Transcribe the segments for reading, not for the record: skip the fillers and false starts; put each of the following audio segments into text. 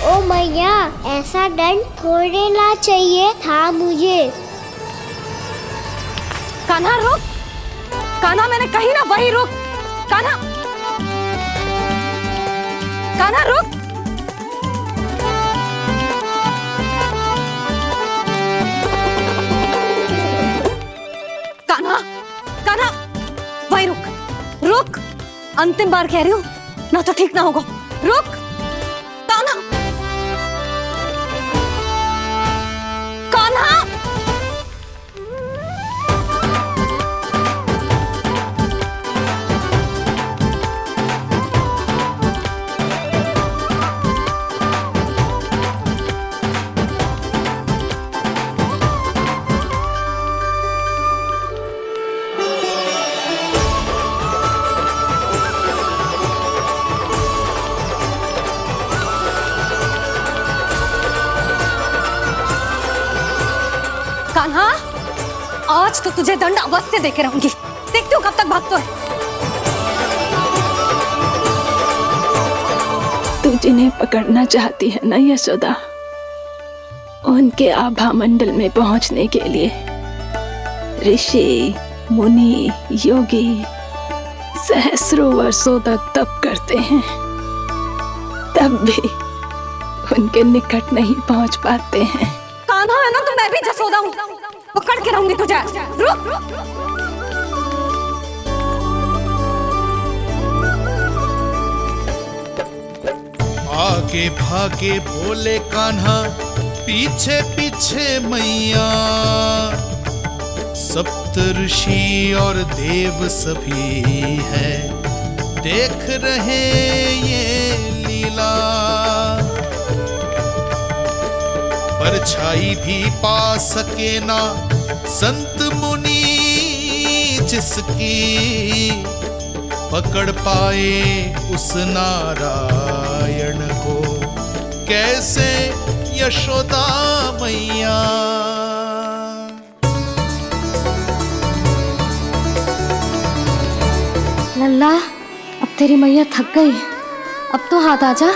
ओ मैया, ऐसा दंड थोड़े ना चाहिए था मुझे। कान्हा रुक, कान्हा मैंने कही ना वही रुक। कान्हा, कान्हा रुक। कान्हा, कान्हा वही रुक, रुक। अंतिम बार कह रही हूँ, ना तो ठीक ना होगा। रुक कान्हा, कान्हा। कान्हा, आज तो तुझे दंड अवश्य देके रहूंगी। देखती हूँ कब तक भागता है। तू जिन्हें पकड़ना चाहती है ना यशोदा, उनके आभा मंडल में पहुंचने के लिए ऋषि, मुनि, योगी सहस्रों वर्षों तक तप करते हैं, तब भी उनके निकट नहीं पहुंच पाते हैं। कान्हा है ना तो मैं भी जसोदा हूँ, पकड़ के रहूंगी तुझे। रुक, आगे भागे बोले कान्हा, पीछे पीछे मैया। सप्त ऋषि और देव सभी है, देख रहे ये लीला। परछाई भी पा सके ना संत मुनि जिसकी, पकड़ पाए उस नारायण को कैसे यशोदा मैया। लल्ला, अब तेरी मैया थक गई, अब तो हाथ आजा।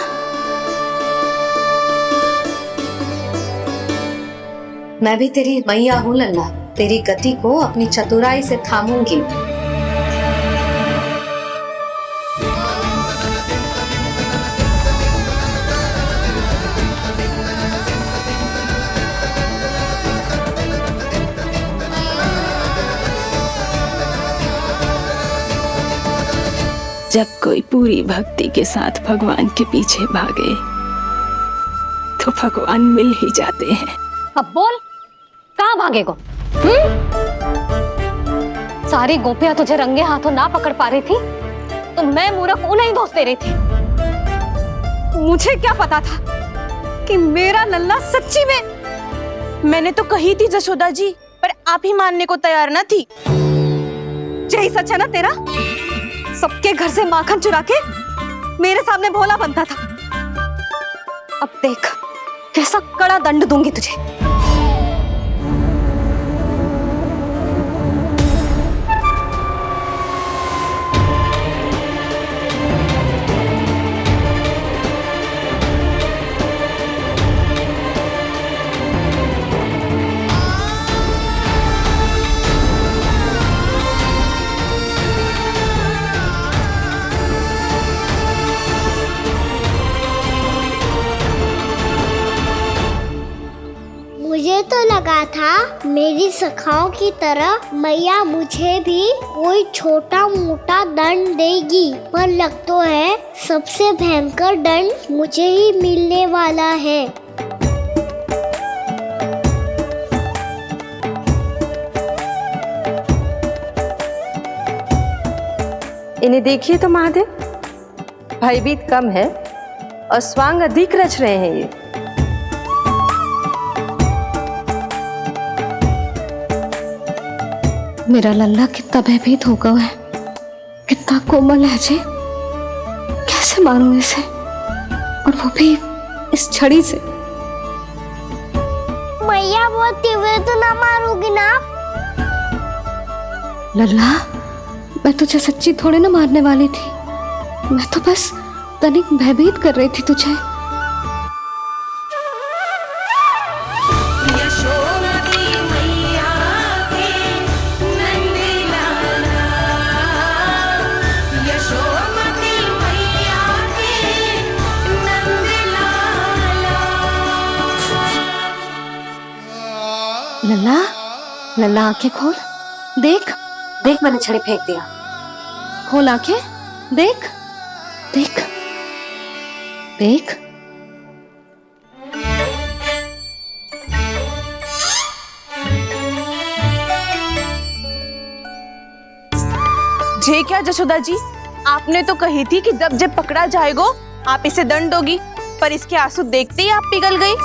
मैं भी तेरी मैया हूँ लल्ला, तेरी गति को अपनी चतुराई से थामूंगी। जब कोई पूरी भक्ति के साथ भगवान के पीछे भागे तो भगवान मिल ही जाते हैं। अब बोल, कहाँ भागेगा? सारी गोपियां तुझे रंगे हाथों ना पकड़ पा रही थी तो मैं मूर्ख उन्हें ही दोष दे रही थी। मुझे क्या पता था कि मेरा लल्ला सच्ची में। मैंने तो कही थी जसोदा जी, पर आप ही मानने को तैयार ना थी। यही सच है ना तेरा? सबके घर से माखन चुरा के मेरे सामने भोला बनता था। अब देख कैसा कड़ा दंड दूंगी तुझे। मुझे तो लगा था मेरी सखाओं की तरह मैया मुझे भी कोई छोटा मोटा दंड देगी, पर लग तो है सबसे भयंकर दंड मुझे ही मिलने वाला है। इन्हें देखिए तो महादेव, भयभीत कम है और स्वांग अधिक रच रहे हैं ये। मेरा लल्ला कितना भयभीत होगा है, कितना कोमल है जी। कैसे मारूं इसे, और वो भी इस छड़ी से। मैया बहुत तीव्र तो ना मारोगी ना? लल्ला, मैं तुझे सच्ची थोड़े ना मारने वाली थी, मैं तो बस तनिक भयभीत कर रही थी तुझे। लल्ला आंखें खोल। देख देख, मैंने छड़ी फेंक दिया। खोल आंखें, देख देख देख। जे क्या जशोदा जी, आपने तो कही थी कि जब जब पकड़ा जाएगा आप इसे दंड दोगी, पर इसके आंसू देखते ही आप पिघल गई।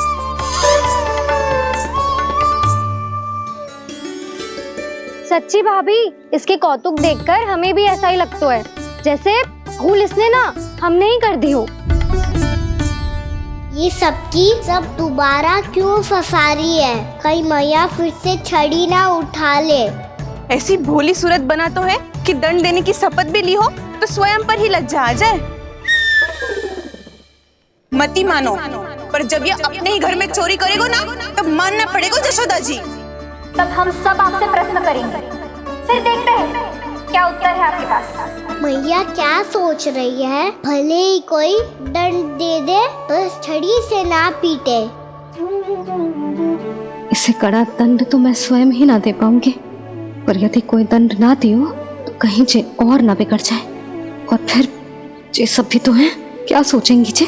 सच्ची भाभी, इसके कौतुक देखकर हमें भी ऐसा ही लगता है जैसे भूल इसने ना हमने ही कर दी हो। ये सबकी सब दोबारा क्यों फंसा रही है? कहीं मैया फिर से छड़ी ना उठा ले। ऐसी भोली सूरत बना तो है कि दंड देने की शपथ भी ली हो तो स्वयं पर ही लज्जा आ जाए। मती मानो, पर जब ये अपने ही घर में चोरी करेगा ना तब मानना पड़ेगा जशोदा जी। तब हम सब आपसे प्रश्न करेंगे, फिर देखते हैं क्या उत्तर है आपके पास। मैया क्या सोच रही है? भले ही कोई दंड दे दे, बस छड़ी से ना पीटे। इसे कड़ा दंड तो मैं स्वयं ही ना दे पाऊंगी, पर यदि कोई दंड ना दियो तो कहीं जे और ना बिगड़ जाए, और फिर जे सब भी तो हैं, क्या सोचेंगी जे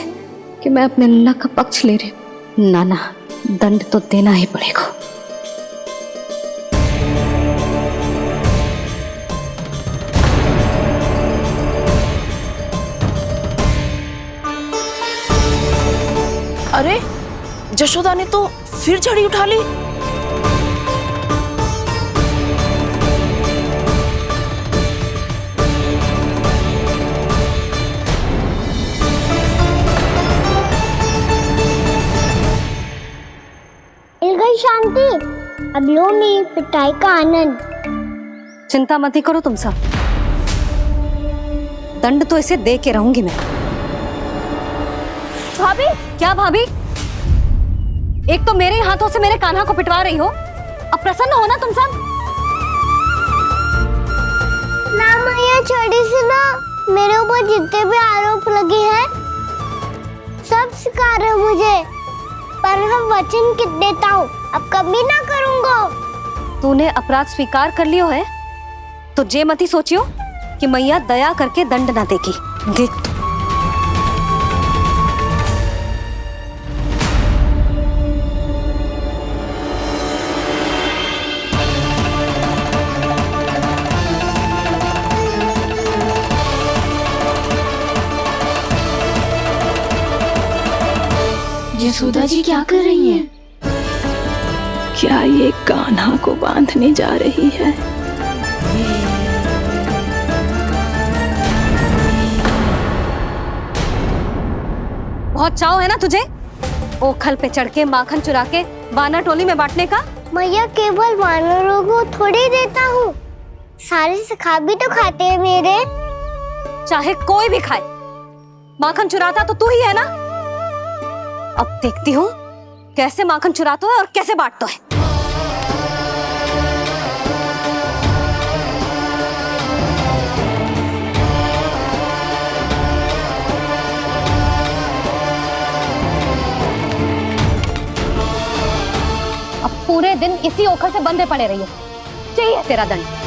कि मैं अपने लल्ला का पक्ष ले रही हूँ। ना ना, दंड तो देना ही पड़ेगा। अरे जशोदा ने तो फिर छड़ी उठा ली। मिल गई शांति, अब लो मेरी पिटाई का आनंद। चिंता मत ही करो तुम सब, दंड तो इसे दे के रहूंगी मैं। भाभी, क्या भाभी? एक तो मेरे हाथों से मेरे कान्हा को पिटवा रही हो, अब प्रसन्न हो ना तुम सब? ना मैया, छड़ी से ना मेरे ऊपर जितने भी आरोप लगे हैं सब स्वीकार है मुझे, पर हम वचन कित देता हूँ, अब कभी ना करूँगा। तूने अपराध स्वीकार कर लियो है तो जे मत ही सोचियो कि मैया दया करके दंड ना देगी। देख तू। यशोदा जी क्या कर रही हैं? क्या ये कान्हा को बांधने जा रही है? बहुत चाव है ना तुझे ओखल पे चढ़ के माखन चुरा के वानर टोली में बांटने का? मैया, केवल वानरों को थोड़ी देता हूँ, सारे सखा भी तो खाते हैं मेरे। चाहे कोई भी खाए, माखन चुराता तो तू ही है ना। अब देखती हूँ कैसे माखन चुराता है और कैसे बांटता है। अब पूरे दिन इसी ओखल से बंधे पड़े रहिए, चाहिए तेरा दंड।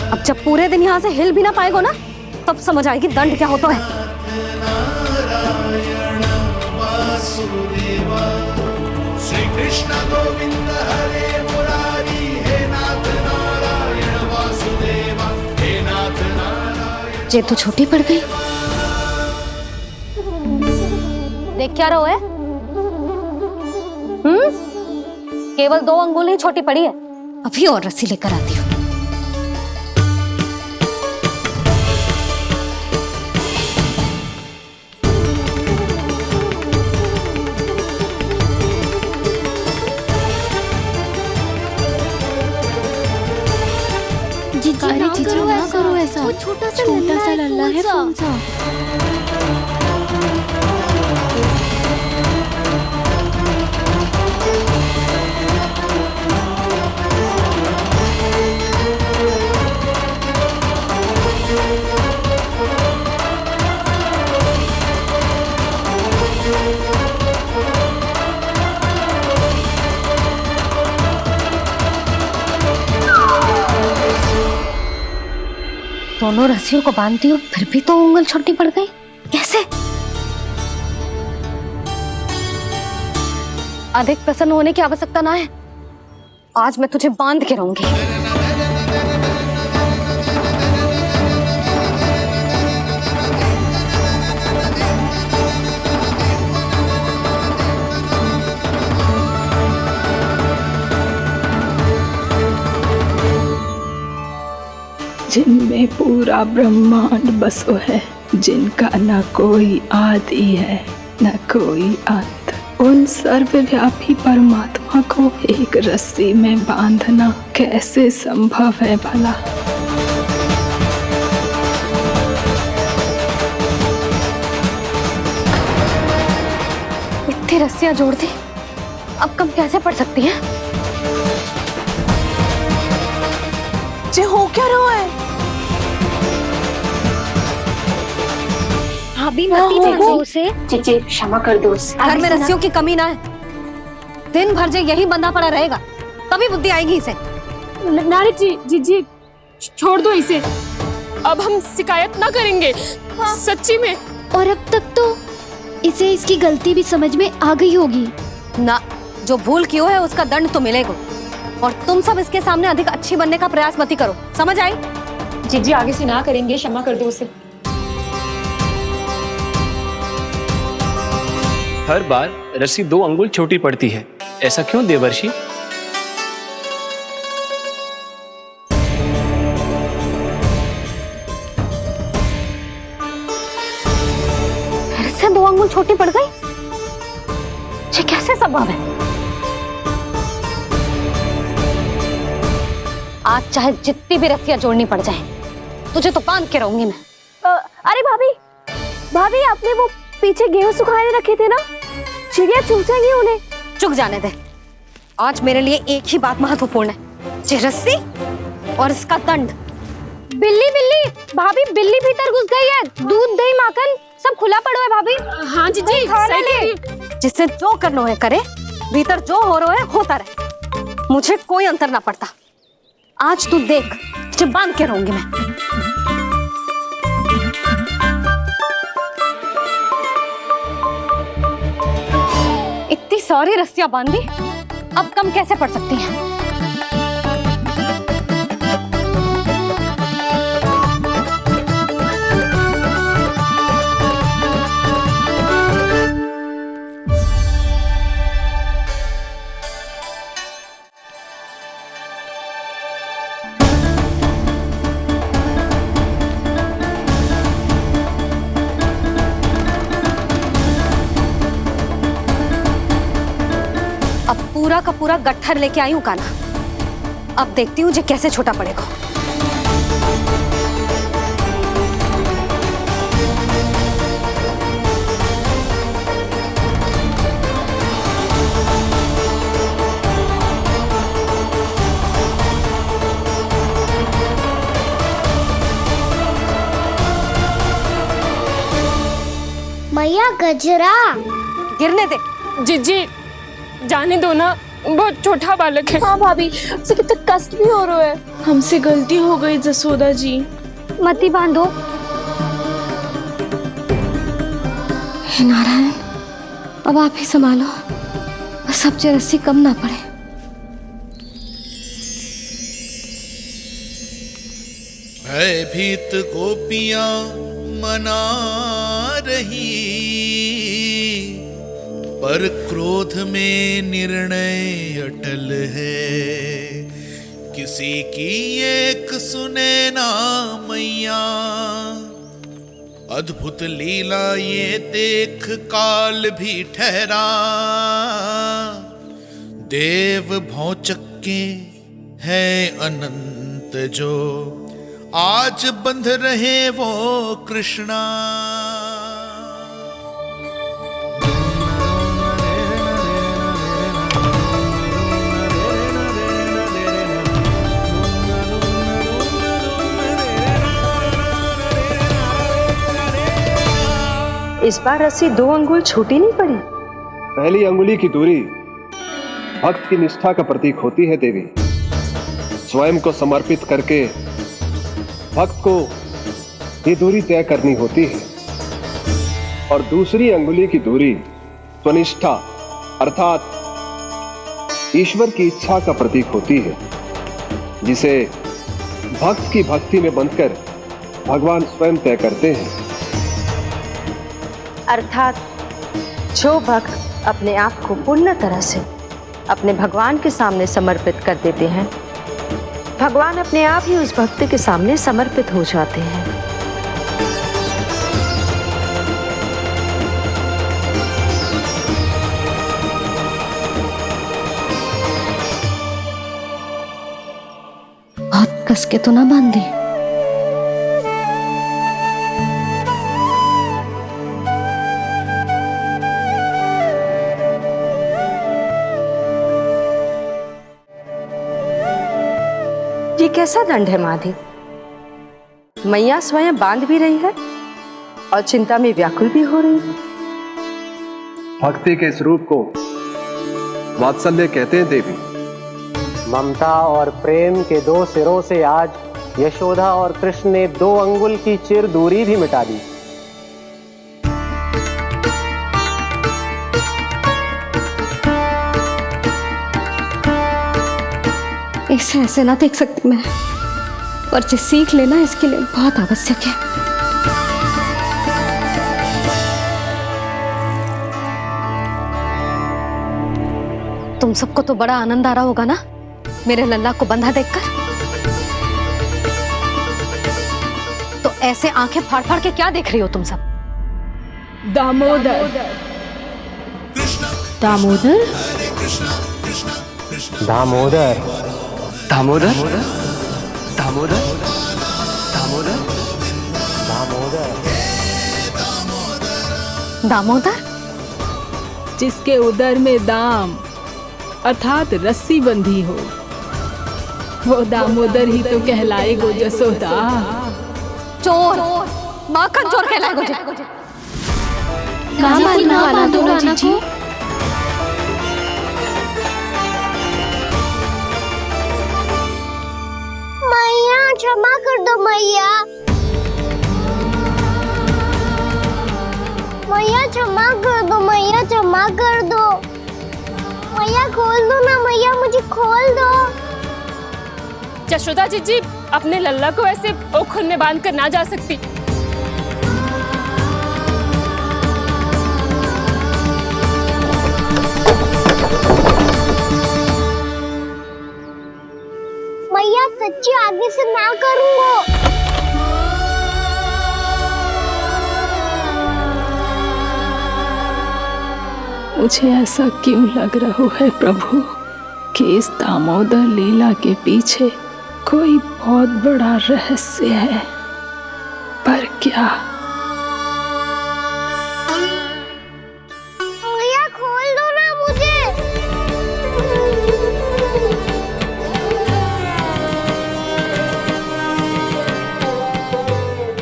अब जब पूरे दिन यहाँ से हिल भी ना पाएगो ना, तब समझ आएगी दंड क्या होता है। श्री कृष्ण गोविंद हरे मुरारी, हे नाथ नारायण वासुदेवा, हे नाथ नारायण। जे तो छोटी पड़ गई। देख क्या रहो है? केवल 2 अंगुल ही छोटी पड़ी है, अभी और रस्सी लेकर आती हूँ। जीजू ना करो ऐसा, वो छोटा सा लल्ला है कौन सा? दोनों रस्सियों को बांधती हूँ फिर भी तो उंगल छोटी पड़ गई, कैसे? अधिक प्रसन्न होने की आवश्यकता ना है, आज मैं तुझे बांध के रहूंगी। जिनमें पूरा ब्रह्मांड बसो है, जिनका न कोई आदि है न कोई अंत, उन सर्वव्यापी परमात्मा को एक रस्सी में बांधना कैसे संभव है भला? इतनी रस्सियां जोड़ दी, अब कम कैसे पड़ सकती हैं? जे हो क्या रहा है? भाभी मती देखो उसे। जी क्षमा कर दो उसे। घर में रस्सियों की कमी ना है, दिन भर जे यही बंधा पड़ा रहेगा तभी बुद्धि आएगी इसे। नारी जी छोड़ दो इसे, अब हम शिकायत ना करेंगे। सच्ची में। और अब तक तो इसे इसकी गलती भी समझ में आ गई होगी ना। जो भूल की हो है उसका दंड तो मिलेगा, और तुम सब इसके सामने अधिक अच्छी बनने का प्रयास मत करो, समझ आई? जी आगे से ना करेंगे, क्षमा कर दो उसे। हर बार रस्सी 2 अंगुल छोटी पड़ती है, ऐसा क्यों देवर्षि? फिर से 2 अंगुल छोटी पड़ गई, ये कैसे संभव है? आज चाहे जितनी भी रस्सियां जोड़नी पड़ जाए, तुझे तो बांध के रहूंगी मैं। अरे भाभी आपने वो पीछे गेहूं सुखाने रखे थे ना, चिड़िया चुग जाएंगी उन्हें। चुक जाने दे, आज मेरे लिए एक ही बात महत्वपूर्ण है, ये रस्सी और इसका दंड। बिल्ली भाभी, बिल्ली भीतर घुस गई है। दूध दही माखन सब खुला पड़ा है भाभी। हाँ जी सही कह रही है। जिससे जो करना है करे, भीतर जो हो रहा है होता रहे, मुझे कोई अंतर ना पड़ता। आज तू देख, तुझे बांध के रहूंगी मैं। इतनी सारी रस्सियां बांधी, अब कम कैसे पड़ सकती हैं? अब पूरा का पूरा गट्ठर लेके आई हूं काना, अब देखती हूँ जे कैसे छोटा पड़ेगा। मैया गजरा गिरने दे। जी जाने दो ना, बहुत छोटा बालक है। हाँ भाभी, उसे कितना कष्ट भी हो रहा है। हमसे गलती हो गई जसोदा जी। मती बांधो। हे नारायण, अब आप ही संभालो, बस अब जो रस्सी कम ना पड़े। भयभीत गोपियां मना रही, पर क्रोध में निर्णय अटल है। किसी की एक सुने ना मैया, अद्भुत लीला ये देख काल भी ठहरा। देव भौचक्के है अनंत जो, आज बंध रहे वो कृष्णा। इस बार रस्सी 2 अंगुल छोटी नहीं पड़ी। पहली अंगुली की दूरी भक्त की निष्ठा का प्रतीक होती है देवी। स्वयं को समर्पित करके भक्त को ये दूरी तय करनी होती है और दूसरी अंगुली की दूरी स्वनिष्ठा अर्थात ईश्वर की इच्छा का प्रतीक होती है, जिसे भक्त की भक्ति में बंधकर भगवान स्वयं तय करते हैं। अर्थात जो भक्त अपने आप को पूर्ण तरह से अपने भगवान के सामने समर्पित कर देते हैं, भगवान अपने आप ही उस भक्त के सामने समर्पित हो जाते हैं। बहुत कस के तो ना बांधी। ये कैसा दंड है माधी? मैया स्वयं बांध भी रही है और चिंता में व्याकुल भी हो रही है। भक्ति के स्वरूप को वात्सल्य कहते हैं देवी। ममता और प्रेम के दो सिरों से आज यशोदा और कृष्ण ने 2 अंगुल की चिर दूरी भी मिटा दी। इसे ऐसे ना देख सकती मैं, पर जो सीख लेना इसके लिए बहुत आवश्यक है। तुम सबको तो बड़ा आनंद आ रहा होगा ना मेरे लल्ला को बंधा देखकर। तो ऐसे आंखें फाड़ फाड़ के क्या देख रही हो तुम सब? दामोदर दामोदर दामोदर दामोदर दामोदर दामोदर दामोदर दामोदर जिसके उदर में दाम अर्थात रस्सी बंधी हो, वो दामोदर ही तो कहलाएगो जसोदा। चोर, माखन चोर कहलाएगो जे। ना बांधो राना जी। मैया क्षमा कर दो मैया। मैया क्षमा कर दो, मैया क्षमा कर दो। मैया खोल दो ना मैया, मुझे खोल दो। यशोदा जी अपने लल्ला को ऐसे ओखुन में बांध कर ना जा सकती। मैया सच्ची आगे से ना करूंगा। मुझे ऐसा क्यों लग रहा है प्रभु कि इस दामोदर लीला के पीछे कोई बहुत बड़ा रहस्य है, पर क्या? मैया खोल दो ना मुझे।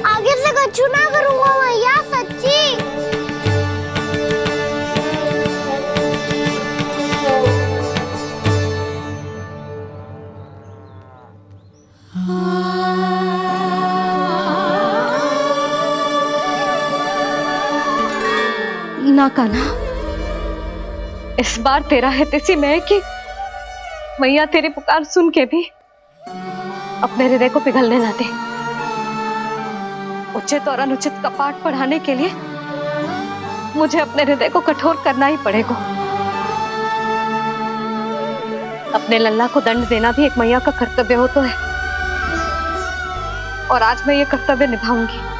आगे से कछु ना करूंगा मैया, सच्ची। ना कान्हा, इस बार तेरा है तेसी मैं कि मैया तेरी पुकार सुन के भी अपने हृदय को पिघलने ना दे। उचित और अनुचित का पाठ पढ़ाने के लिए मुझे अपने हृदय को कठोर करना ही पड़ेगा। अपने लल्ला को दंड देना भी एक मैया का कर्तव्य हो तो है, और आज मैं ये कर्तव्य निभाऊंगी।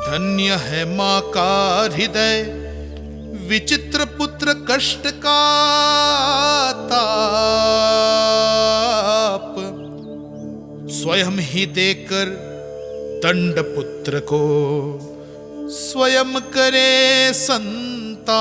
धन्य है माँ का हृदय, विचित्र पुत्र कष्ट का ताप, स्वयं ही देकर दंड पुत्र को स्वयं करे संताप।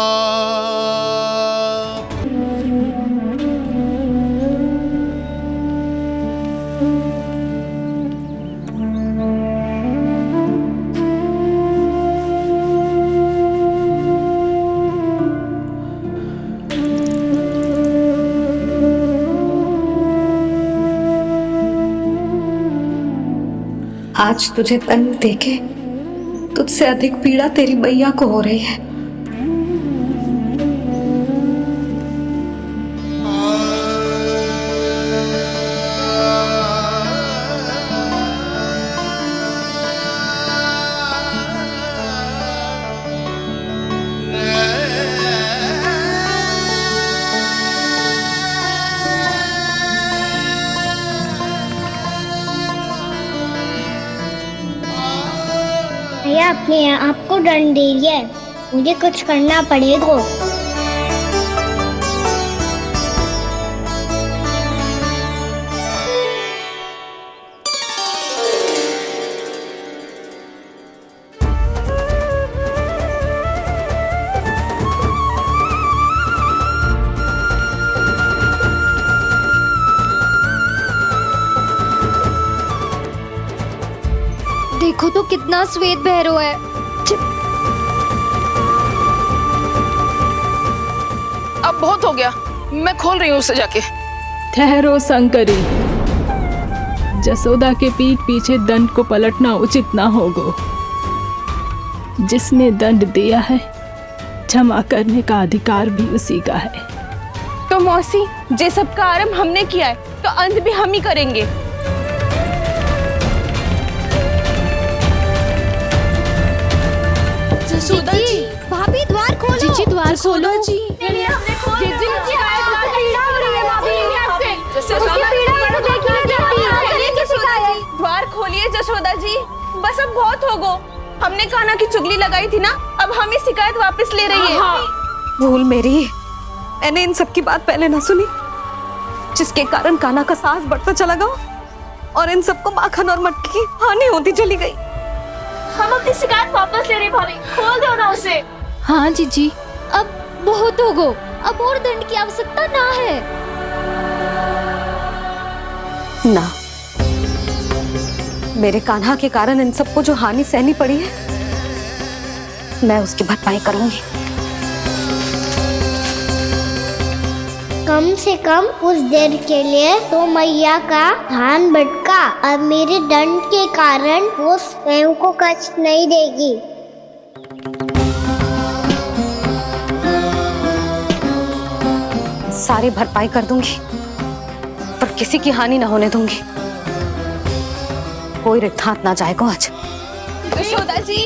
आज तुझे दंड देके तुझसे अधिक पीड़ा तेरी मैया को हो रही है। भैया अपने आप को दंड दे रही है, मुझे कुछ करना पड़ेगा। देखो तो कितना श्वेत बह रहा है। अब बहुत हो गया, मैं खोल रही हूँ उसे जाके। ठहरो शंकरी, जसोदा के पीठ पीछे दंड को पलटना उचित ना होगा। जिसने दंड दिया है क्षमा करने का अधिकार भी उसी का है। तो मौसी, जे सब का आरंभ हमने किया है तो अंत भी हम ही करेंगे। जसोदा जी, भाभी द्वार खोलो। जीजी द्वार खोलो। जी हमने खोल जीजी पीड़ा हो रही है भाभी। जसोदा द्वार खोलिए जसोदा जी, बस अब बहुत हो गो। हमने कान्हा की चुगली लगाई थी ना, अब हम ही शिकायत वापस ले रही है। भूल मेरी, मैंने इन सब की बात पहले ना सुनी, जिसके कारण कान्हा का साहस बढ़ता चला गया और इन सबको माखन और मटकी की हानि होती चली गई। हम अपनी शिकायत वापस ले रहे भाभी, खोल दो ना उसे। हाँ जीजी, अब बहुत हो गो, अब और दंड की आवश्यकता ना है। ना, मेरे कान्हा के कारण इन सबको जो हानि सहनी पड़ी है, मैं उसकी भरपाई करूंगी। कम से कम कुछ देर के लिए तो मैया का ध्यान भटका, अब मेरे दंड के कारण वो स्वयं को कष्ट नहीं देगी। सारी भरपाई कर दूंगी, पर किसी की हानि न होने दूंगी। कोई रिक्त हाथ ना जाएगा आज। जसोदा जी,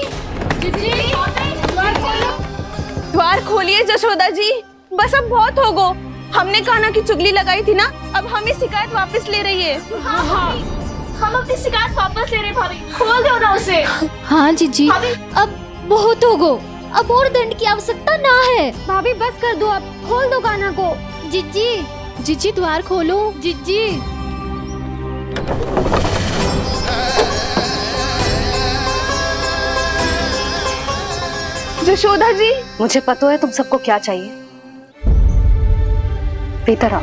द्वार खोलिए जसोदा जी, बस अब बहुत हो गो। हमने कान्हा की चुगली लगाई थी ना, अब हम ही शिकायत वापस ले रही है। हम अपनी शिकायत वापस ले रहे भाभी, खोल दो ना उसे। हाँ जीजी, अब बहुत हो गो, अब और दंड की आवश्यकता ना है। भाभी बस कर दो, अब खोल दो कान्हा को। जीजी, जीजी द्वार खोलो। जीजी जसोदा जी, मुझे पता है तुम सबको क्या चाहिए। भीतर आओ।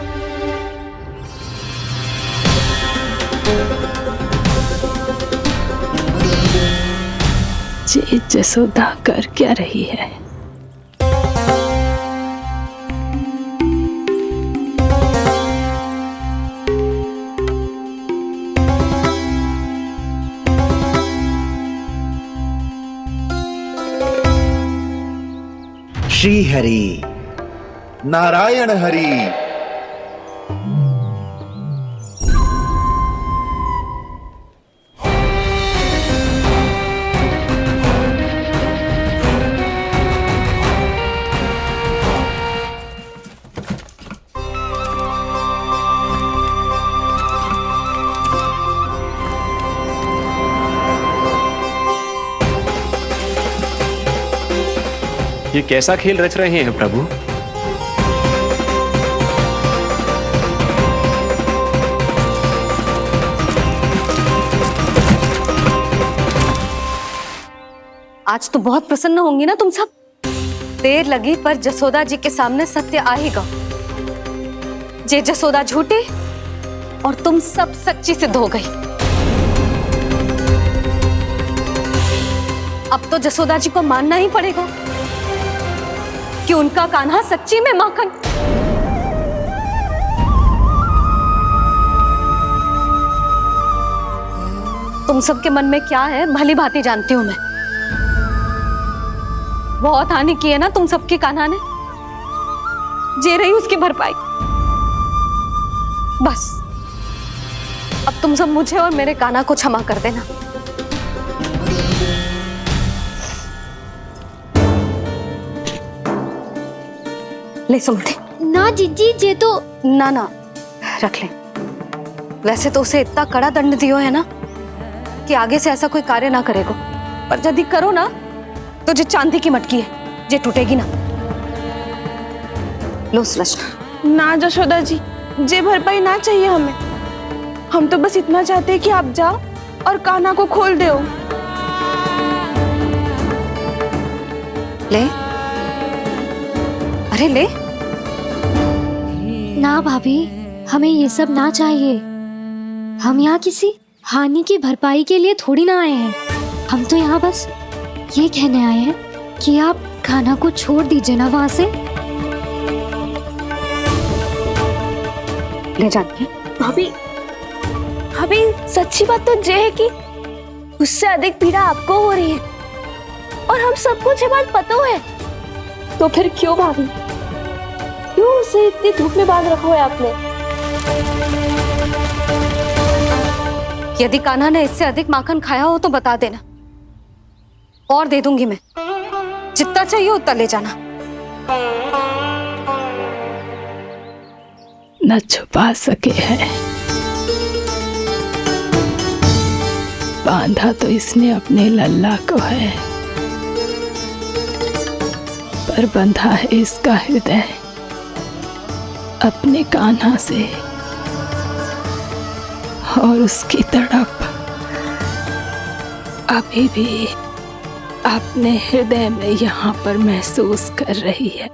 ये जसोदा कर क्या रही है? श्री हरि नारायण हरि। ये कैसा खेल रच रहे हैं प्रभु? आज तो बहुत प्रसन्न होंगी ना तुम सब। देर लगी पर जसोदा जी के सामने सत्य आएगा। जे जसोदा झूठी और तुम सब सच्ची सिद्ध हो गई। अब तो जसोदा जी को मानना ही पड़ेगा कि उनका कान्हा सच्ची में माखन। तुम सबके मन में क्या है भली भांति जानती हूं मैं। बहुत हानि की है ना तुम सबकी कान्हा ने, जे रही उसकी भरपाई। बस अब तुम सब मुझे और मेरे कान्हा को क्षमा कर देना। ले सुमति। ना जीजी, जे तो ना ना रख ले। वैसे तो उसे इतना कड़ा दंड दियो है ना कि आगे से ऐसा कोई कार्य ना करेगा, पर यदि करो ना तो जो चांदी की मटकी है जे टूटेगी ना। लो सुलक्षणा। ना जशोदा जी, जे भरपाई ना चाहिए हमें। हम तो बस इतना चाहते हैं कि आप जाओ और कान्हा को खोल दो। ले, अरे ले। ना भाभी, हमें ये सब ना चाहिए। हम यहाँ किसी हानि की भरपाई के लिए थोड़ी ना आए हैं। हम तो यहाँ बस ये कहने आए हैं कि आप कान्हा को छोड़ दीजिए ना वहां से। ले जाती भाभी, भाभी सच्ची बात तो ये है कि उससे अधिक पीड़ा आपको हो रही है और हम सबको ये बात पता है। तो फिर क्यों भाभी, क्यों उसे इतनी धूप में बांध रखा है आपने? यदि कान्हा ने इससे अधिक माखन खाया हो तो बता देना, और दे दूंगी मैं। जितना चाहिए उतना ले जाना। न छुपा सके हैं, बांधा तो इसने अपने लल्ला को है, पर बंधा है इसका हृदय अपने कान्हा से, और उसकी तड़प अभी भी अपने हृदय में यहाँ पर महसूस कर रही है।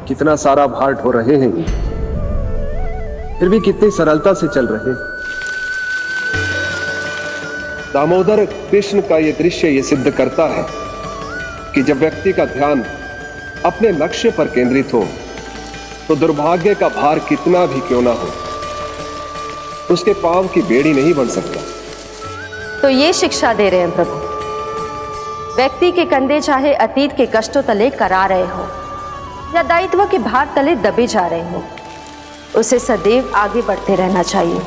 कितना सारा भार ढो रहे हैं, फिर भी कितनी सरलता से चल रहे हैं। दामोदर कृष्ण का यह दृश्य ये सिद्ध करता है कि जब व्यक्ति का ध्यान अपने लक्ष्य पर केंद्रित हो तो दुर्भाग्य का भार कितना भी क्यों ना हो, उसके पांव की बेड़ी नहीं बन सकता। तो ये शिक्षा दे रहे हैं प्रभु। व्यक्ति के कंधे चाहे अतीत के कष्टों तले करा रहे हो या दायित्व के भार तले दबे जा रहे हो, उसे सदैव आगे बढ़ते रहना चाहिए।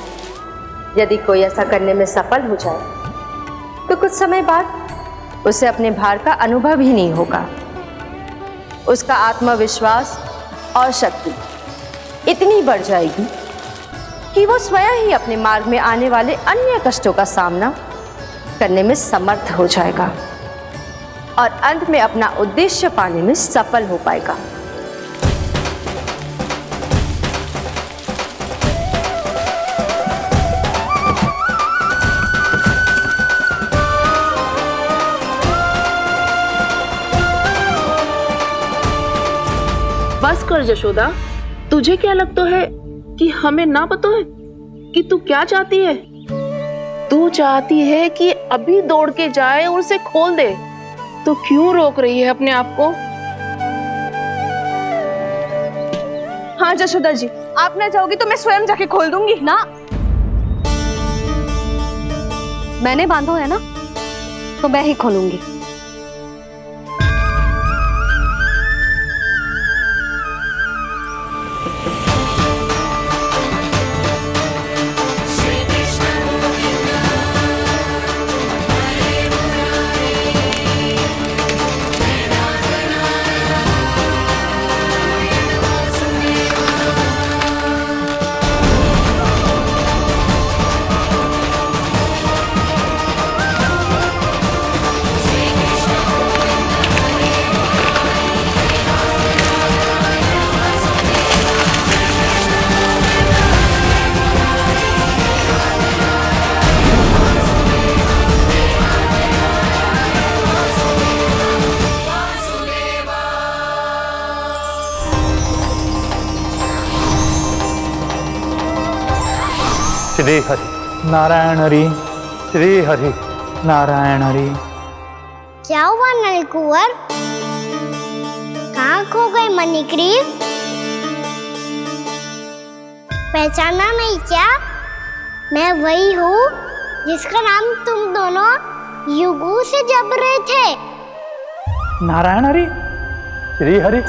यदि कोई ऐसा करने में सफल हो जाए तो कुछ समय बाद उसे अपने भार का अनुभव ही नहीं होगा। उसका आत्मविश्वास और शक्ति इतनी बढ़ जाएगी कि वो स्वयं ही अपने मार्ग में आने वाले अन्य कष्टों का सामना करने में समर्थ हो जाएगा और अंत में अपना उद्देश्य पाने में सफल हो पाएगा। बस कर जशोदा, तुझे क्या लगता है कि हमें ना पता है कि तू क्या चाहती है? तू चाहती है कि अभी दौड़ के जाए और उसे खोल दे, तो क्यों रोक रही है अपने आप को? हाँ जशोदा जी, आप ना जाओगी तो मैं स्वयं जाके खोल दूंगी। ना, मैंने बांधो है ना, तो मैं ही खोलूंगी। श्री हरि नारायण हरि, श्री हरि नारायण हरि। क्या हुआ नलकुंवर? कहाँ खो गए मणिग्रीव? पहचाना नहीं क्या? मैं वही हूँ जिसका नाम तुम दोनों युगों से जप रहे थे। नारायण हरि, श्री हरि।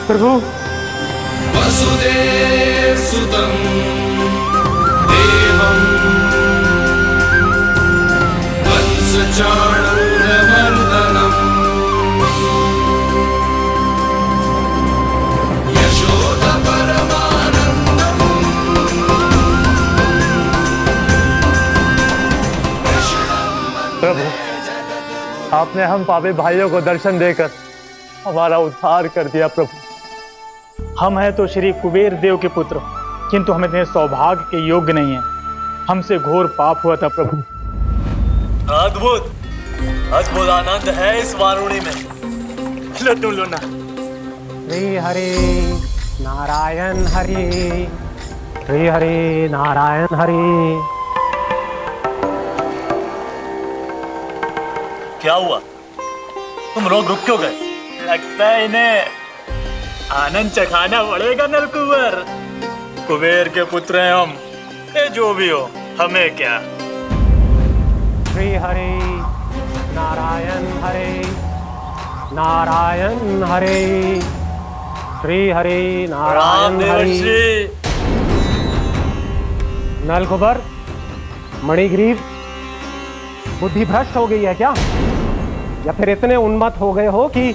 प्रभु, वसुदेव सुतं देवं वंशचाणूरमर्दनम् यशोदा परमानन्दम् प्रभु, आपने हम पापी भाइयों को दर्शन देकर हमारा उद्धार कर दिया। प्रभु, हम हैं तो श्री कुबेर देव के पुत्र, किंतु हम इतने सौभाग्य के योग्य नहीं हैं। हमसे घोर पाप हुआ था प्रभु। अद्भुत अद्भुत आनंद है इस वारुणी में। लो तुम लो ना। श्री हरि नारायण हरि, श्री हरि नारायण हरि। क्या हुआ? तुम लोग रुक क्यों गए? लगता है इन्हें आनंद चखाना पड़ेगा नलकुबर। कुबेर के पुत्र हैं हम, ये जो भी हो हमें क्या। श्री हरि नारायण हरि, नारायण हरि, श्री हरि नारायण हरि। नलकुबर, मणिग्रीव, बुद्धि भ्रष्ट हो गई है क्या? या फिर इतने उन्मत्त हो गए हो कि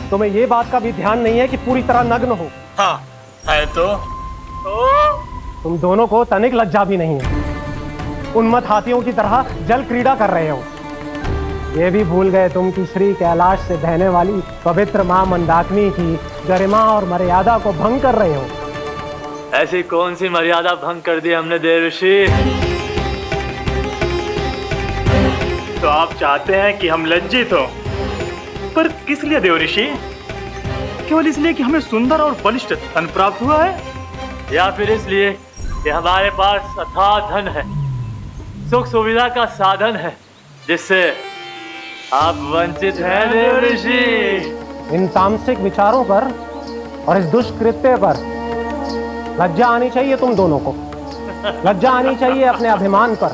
तुम्हें ये बात का भी ध्यान नहीं है कि पूरी तरह नग्न हो? हाँ है तो। तुम दोनों को तनिक लज्जा भी नहीं है। उन्मत्त हाथियों की तरह जल क्रीड़ा कर रहे हो। ये भी भूल गए तुम कि श्री कैलाश से बहने वाली पवित्र मां मंदाकिनी की गरिमा और मर्यादा को भंग कर रहे हो। ऐसी कौन सी मर्यादा भंग कर दी हमने देवर्षि? तो आप चाहते हैं कि हम लज्जित हो, पर किस लिए देवर्षि? केवल इसलिए कि हमें सुंदर और बलिष्ठ धन प्राप्त हुआ है, या फिर इसलिए कि हमारे पास अथाह धन है, सुख सुविधा का साधन है, जिससे आप वंचित हैं देवर्षि? इन तामसिक विचारों पर और इस दुष्कृत्य पर लज्जा आनी चाहिए तुम दोनों को। लज्जा आनी चाहिए अपने अभिमान पर।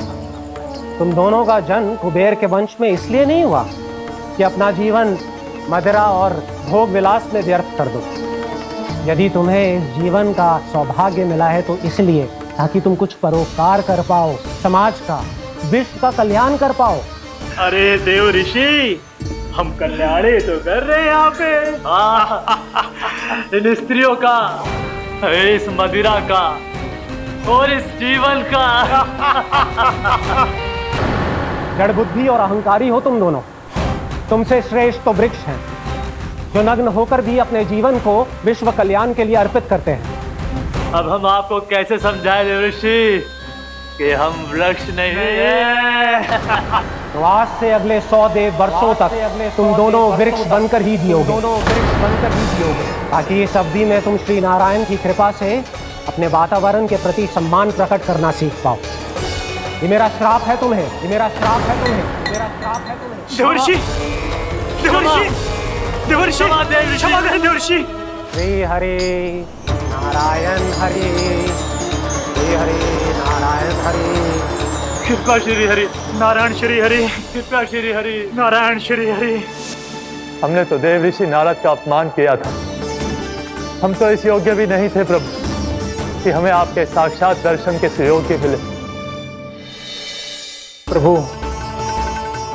तुम दोनों का जन्म कुबेर के वंश में इसलिए नहीं हुआ कि अपना जीवन मदिरा और भोग विलास में व्यर्थ कर दो। यदि तुम्हें इस जीवन का सौभाग्य मिला है तो इसलिए ताकि तुम कुछ परोपकार कर पाओ, समाज का, विश्व का कल्याण कर पाओ। अरे देव ऋषि, हम कल्याणी तो कर रहे हैं यहाँ पे। इन स्त्रियों का, इस मदिरा का और इस जीवन का। जड़ बुद्धि और अहंकारी हो तुम दोनों। तुमसे श्रेष्ठ तो वृक्ष हैं, जो नग्न होकर भी अपने जीवन को विश्व कल्याण के लिए अर्पित करते हैं। अब हम आपको कैसे समझाएं देवर्षि कि हम वृक्ष नहीं हैं? तो आज से अगले 100 देव वर्षों तक तुम दोनों वृक्ष बनकर ही जियोगे, ताकि इस अवधि में तुम श्री नारायण की कृपा से अपने वातावरण के प्रति सम्मान प्रकट करना सीख पाओ। ये मेरा श्राप है तुम्हें, ये मेरा श्राप है तुम्हें, मेरा श्राप है तुम्हें। देवर्षि, देवर्षि, देवर्षि, क्षमा करें देवर्षि। श्री हरि नारायण हरि, श्री हरि नारायण हरि। कृपा श्री हरि नारायण श्री हरि, कृपा श्री हरि नारायण श्री हरि। हमने तो देव ऋषि नारद का अपमान किया था। हम तो इस योग्य भी नहीं थे प्रभु कि हमें आपके साक्षात दर्शन के सुयोग्य मिले। प्रभु,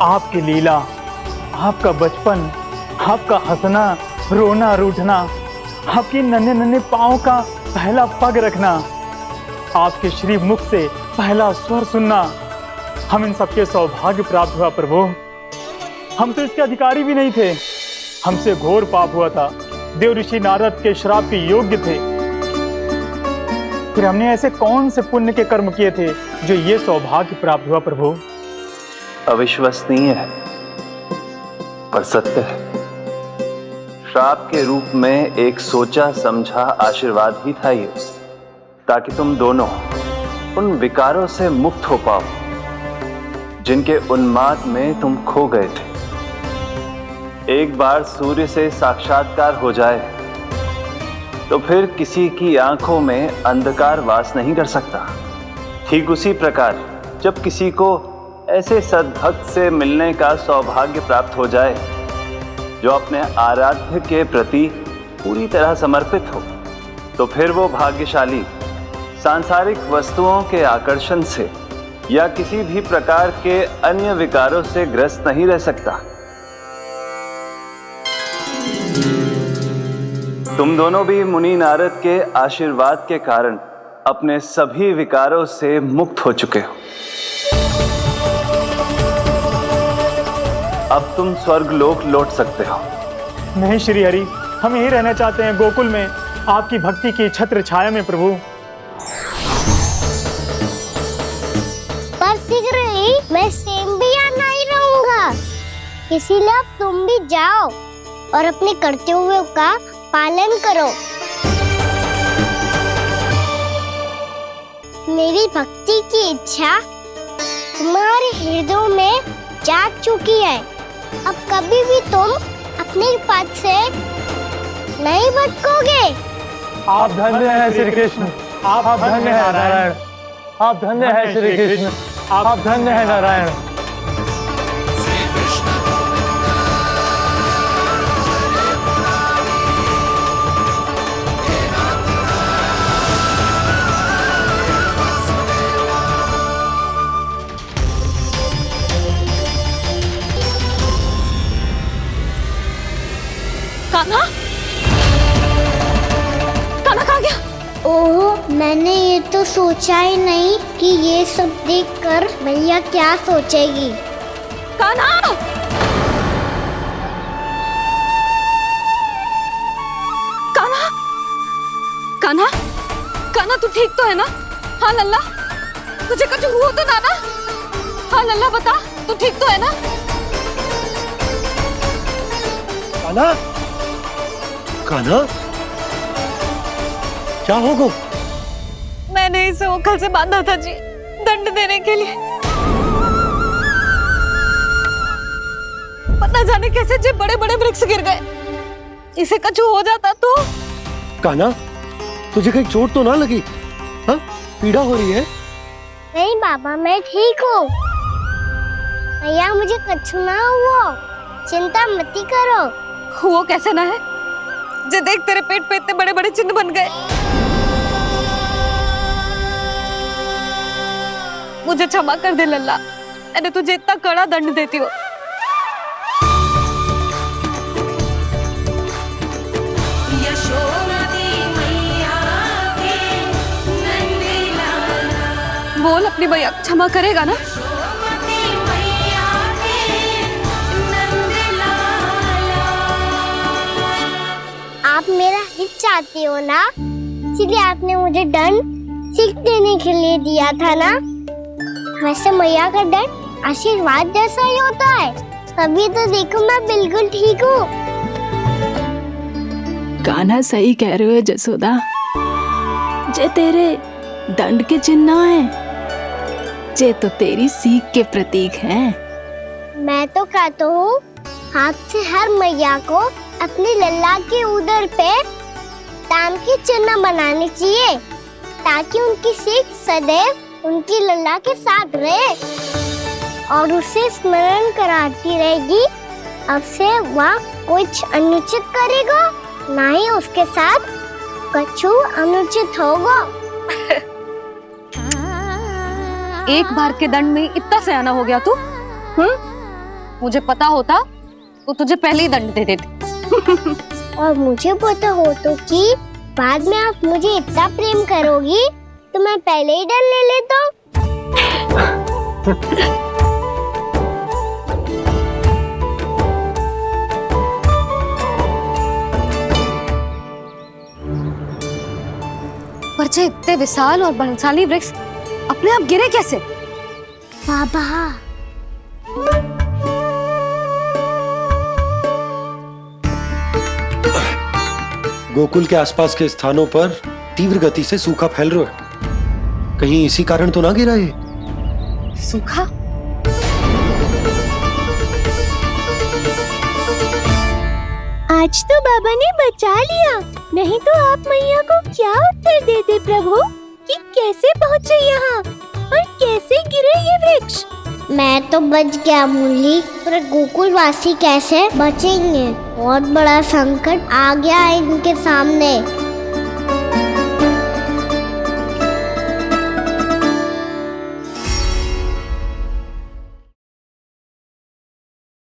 आपकी लीला, आपका बचपन, आपका हंसना, रोना, रूठना, आपकी नन्हे नन्हे पाँव का पहला पग रखना, आपके श्री मुख से पहला स्वर सुनना, हम इन सबके सौभाग्य प्राप्त हुआ प्रभु। हम तो इसके अधिकारी भी नहीं थे। हमसे घोर पाप हुआ था, देव ऋषि नारद के श्राप के योग्य थे। फिर हमने ऐसे कौन से पुण्य के कर्म किए थे जो ये सौभाग्य प्राप्त हुआ प्रभु? अविश्वसनीय है पर सत्य है। श्राप के रूप में एक सोचा समझा आशीर्वाद ही था ये, ताकि तुम दोनों उन विकारों से मुक्त हो पाओ जिनके उन्माद में तुम खो गए थे। एक बार सूर्य से साक्षात्कार हो जाए तो फिर किसी की आंखों में अंधकार वास नहीं कर सकता। ठीक उसी प्रकार जब किसी को ऐसे सद्भक्त से मिलने का सौभाग्य प्राप्त हो जाए जो अपने आराध्य के प्रति पूरी तरह समर्पित हो, तो फिर वो भाग्यशाली सांसारिक वस्तुओं के आकर्षण से या किसी भी प्रकार के अन्य विकारों से ग्रस्त नहीं रह सकता। तुम दोनों भी मुनि नारद के आशीर्वाद के कारण अपने सभी विकारों से मुक्त हो चुके हो। अब तुम स्वर्गलोक लौट सकते हो। नहीं श्री हरि, हम यहीं रहना चाहते हैं, गोकुल में आपकी भक्ति की छत्र छाया में प्रभु। पर शीघ्र ही मैं सेम्बिया नहीं रहूंगा, इसीलिए अब तुम भी जाओ और अपने कर्तव्यों का पालन करो। मेरी भक्ति की इच्छा तुम्हारे हृदय में जाग चुकी है। अब कभी भी तुम अपने पद से नहीं भटकोगे। आप धन्य हैं श्री कृष्ण, आप धन्य हैं नारायण, आप धन्य हैं श्री कृष्ण, आप धन्य हैं नारायण। कान्हा, कान्हा कहाँ गया? ओह, मैंने ये तो सोचा ही नहीं कि ये सब देखकर भैया क्या सोचेगी। कान्हा! कान्हा! कान्हा! कान्हा तू ठीक तो है ना? हाँ लल्ला, तुझे कुछ हुआ तो ना? हाँ लल्ला बता, तू ठीक तो है ना? कान्हा, कान्हा, क्या होगा? मैंने इसे ओखल से बांधा था जी, दंड देने के लिए। पता जाने कैसे जे बड़े बड़े वृक्ष गिर गए, इसे कुछ हो जाता तो। कान्हा, तुझे कहीं चोट तो ना लगी? हाँ, पीड़ा हो रही है? नहीं बाबा, मैं ठीक हूँ। भैया मुझे कुछ ना हुआ, चिंता मत करो। वो कैसे ना है, जे देख तेरे पेट पे इतने बड़े बड़े चिन्ह बन गए। मुझे क्षमा कर दे लल्ला, मैंने तुझे इतना कड़ा दंड देती हूँ। बोल अपनी भैया क्षमा करेगा ना? आप मेरा हित चाहते हो ना, इसलिए आपने मुझे दंड सीख देने के लिए दिया था ना। वैसे मैया का दंड आशीर्वाद जैसा ही होता है, तभी तो देखो मैं बिल्कुल ठीक हूँ। कान्हा सही कह रहे हो जसोदा, जे तेरे दंड के चिन्ह है, जे तो तेरी सीख के प्रतीक हैं। मैं तो कहता हूँ हाथ से हर मैया को अपनी लल्ला के उदर पे ताम के चिन्ह बनाने चाहिए, ताकि उनकी सीख सदैव उनकी लल्ला के साथ रहे और उसे स्मरण कराती रहेगी। अब से वह कुछ अनुचित करेगा, ना ही उसके साथ कुछ अनुचित होगा। एक बार के दंड में इतना सयाना हो गया तू? मुझे पता होता तो तुझे पहले ही दंड दे देती। और मुझे पता हो तो कि बाद में आप मुझे इतना प्रेम करोगी तो मैं पहले ही दंड ले लेता हूँ। पर जे इतने विशाल और बलशाली वृक्ष अपने आप गिरे कैसे? बाबा, गोकुल के आसपास के स्थानों पर तीव्र गति से सूखा फैल रहा है। कहीं इसी कारण तो ना गिरा ये? सूखा? आज तो बाबा ने बचा लिया, नहीं तो आप मैया को क्या उत्तर देते प्रभु कि कैसे पहुँचे यहाँ और कैसे गिरे ये वृक्ष। मैं तो बच गया मुरली, पर गोकुलवासी कैसे बचेंगे? बहुत बड़ा संकट आ गया है इनके सामने।